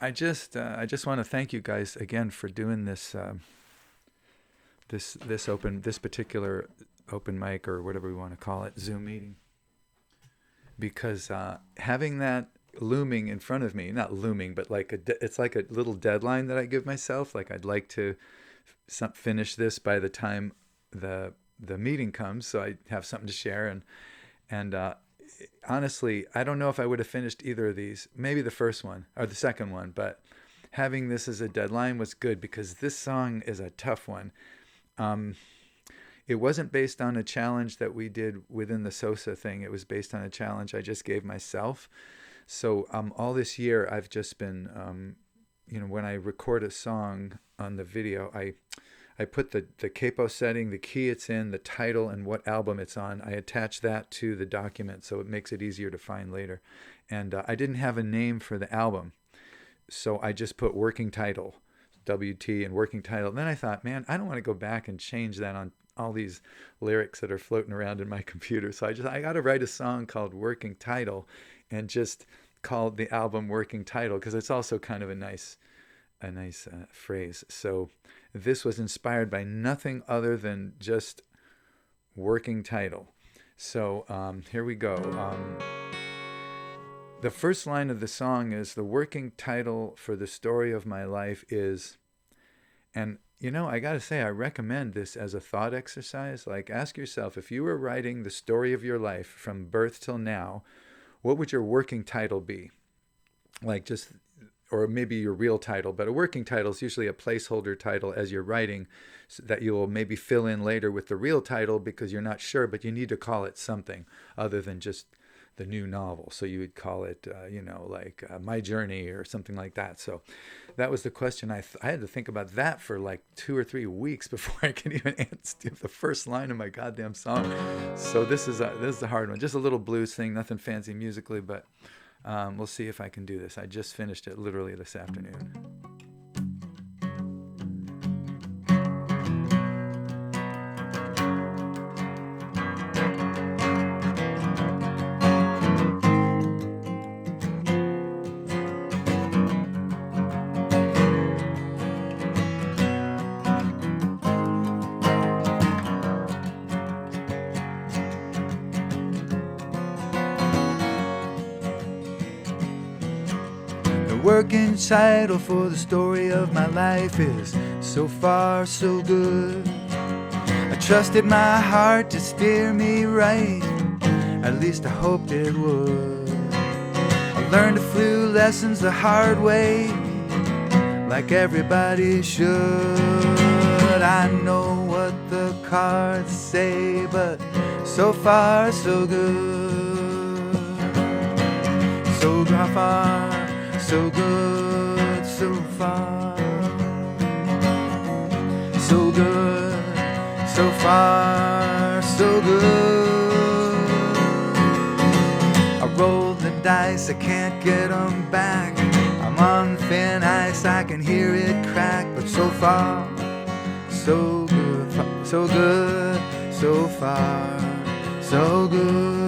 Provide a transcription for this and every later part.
I just want to thank you guys again for doing this particular open mic, or whatever we want to call it, Zoom meeting, because having that looming in front of me, not looming, but like it's like a little deadline that I give myself. Like, I'd like to finish this by the time the meeting comes, so I have something to share. And honestly, I don't know if I would have finished either of these, maybe the first one or the second one, but having this as a deadline was good, because this song is a tough one. It wasn't based on a challenge that we did within the SOSA thing. It was based on a challenge I just gave myself. So all this year, I've just been, when I record a song on the video, I put the capo setting, the key it's in, the title, and what album it's on. I attach that to the document, so it makes it easier to find later. And I didn't have a name for the album, so I just put working title, WT, and working title. And then I thought, man, I don't want to go back and change that on all these lyrics that are floating around in my computer. So I got to write a song called Working Title, and just call the album Working Title, because it's also kind of a nice phrase. So this was inspired by nothing other than just working title. So here we go. The first line of the song is, the working title for the story of my life is, and I got to say, I recommend this as a thought exercise. Like, ask yourself, if you were writing the story of your life from birth till now, what would your working title be? Like, or maybe your real title, but a working title is usually a placeholder title as you're writing, so that you'll maybe fill in later with the real title because you're not sure, but you need to call it something other than just the new novel. So you would call it, My Journey or something like that. So that was the question. I had to think about that for like 2 or 3 weeks before I could even answer the first line of my goddamn song. So this is a hard one. Just a little blues thing, nothing fancy musically, but we'll see if I can do this. I just finished it literally this afternoon. Working title for the story of my life is So Far So Good. I trusted my heart to steer me right, at least I hoped it would. I learned a few lessons the hard way, like everybody should. I know what the cards say, but so far so good. So far so good, so far so good, so far so good. I rolled the dice, I can't get them back. I'm on thin ice, I can hear it crack. But so far so good, so good, so far so good.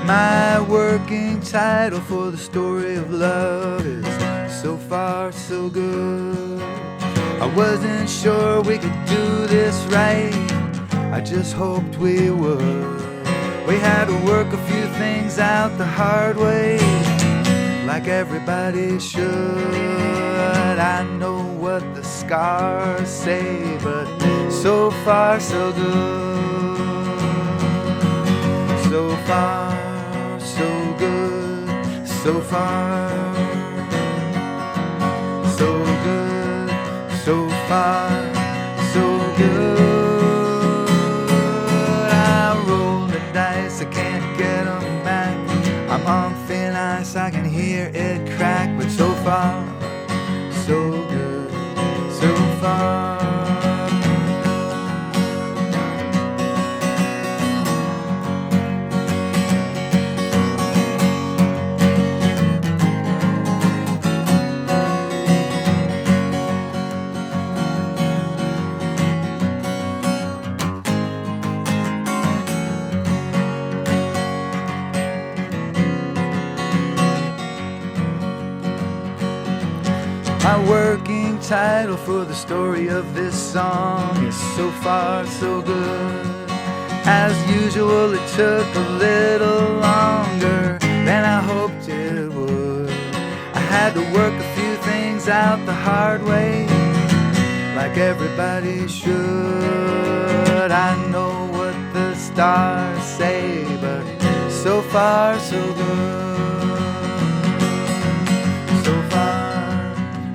My working title for the story of love is So Far So Good. I wasn't sure we could do this right, I just hoped we would. We had to work a few things out the hard way, like everybody should. I know what the scars say, but so far so good. So far so good, so far so good, so far so good. I roll the dice, I can't get them back. I'm on thin ice, I can hear it crack. But so far so good, so far. My working title for the story of this song is So Far So Good. As usual, it took a little longer than I hoped it would. I had to work a few things out the hard way, like everybody should. I know what the stars say, but so far so good. So far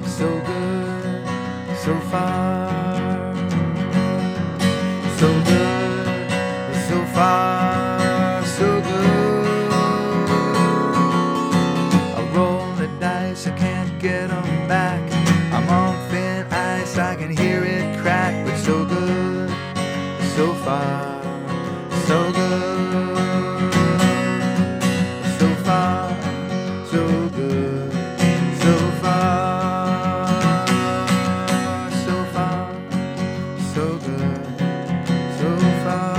so good. So far so good. So far so good. I roll the dice, I can't get them back. I'm on thin ice, I can hear it crack, but so good, so far, so good. So far, so good, so far, so far, so good, so far.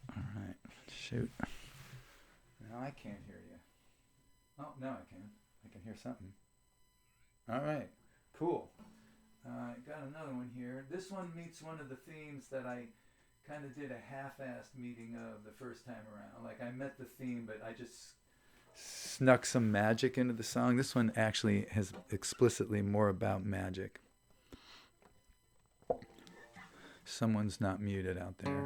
All right, shoot. Now I can't hear you. Oh, now I can. I can hear something. All right, cool. I got another one here. This one meets one of the themes that I kind of did a half-assed meeting of the first time around. Like I met the theme, but I just snuck some magic into the song. This one actually has explicitly more about magic. Someone's not muted out there.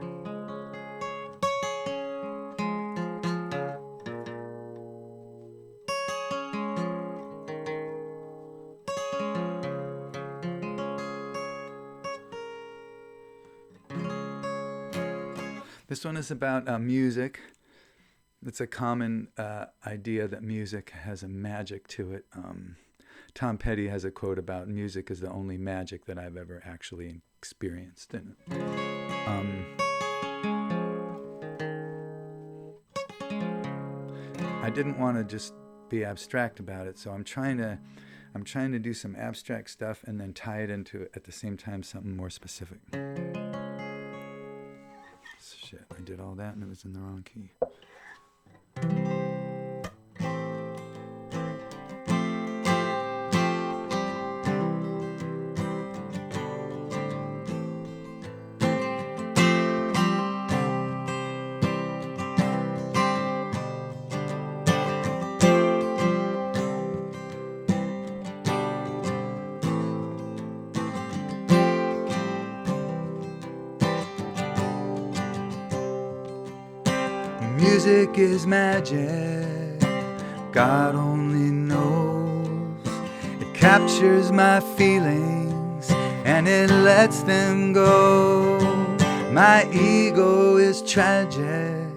This one is about music. It's a common idea that music has a magic to it. Tom Petty has a quote about music is the only magic that I've ever actually experienced. And, I didn't want to just be abstract about it, so I'm trying to do some abstract stuff and then tie it into, at the same time, something more specific. Shit, I did all that and it was in the wrong key. Music is magic, God only knows. It captures my feelings and it lets them go. My ego is tragic,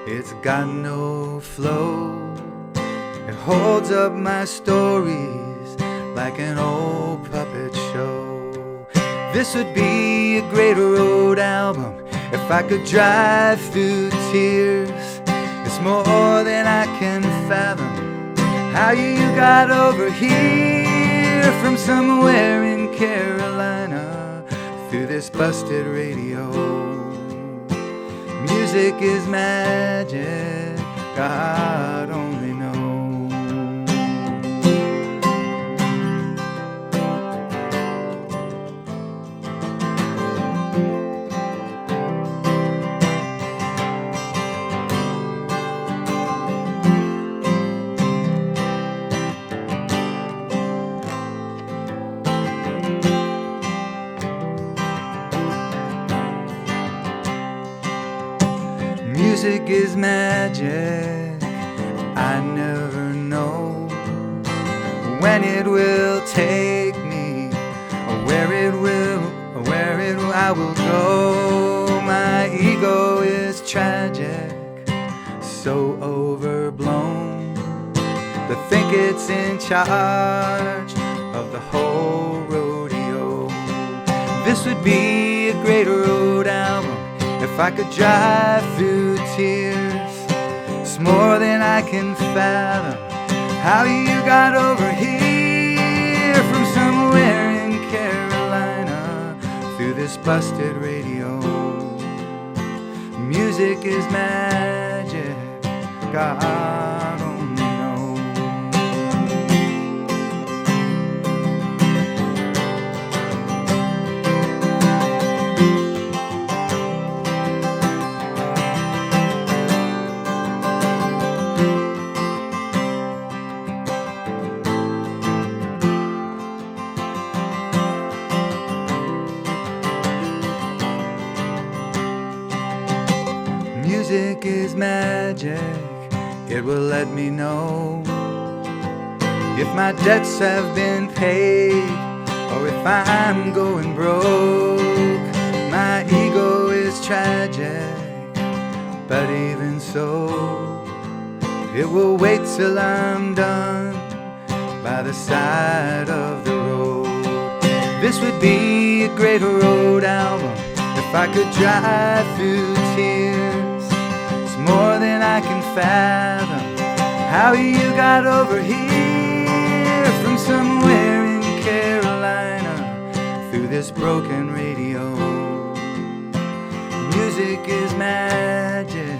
it's got no flow. It holds up my stories like an old puppet show. This would be a great road album if I could drive through tears. It's more than I can fathom how you got over here from somewhere in Carolina through this busted radio. Music is magic, God only knows. Music is magic, I never know when it will take me, or I will go. My ego is tragic, so overblown to think it's in charge of the whole rodeo. This would be a great road album if I could drive through tears. It's more than I can fathom how you got over here from somewhere in Carolina through this busted radio. Music is magic, God only knows. Music is magic, it will let me know if my debts have been paid or if I'm going broke. My ego is tragic, but even so, it will wait till I'm done by the side of the road. This would be a great road album if I could drive through tears. More than I can fathom how you got over here from somewhere in Carolina through this broken radio. Music is magic,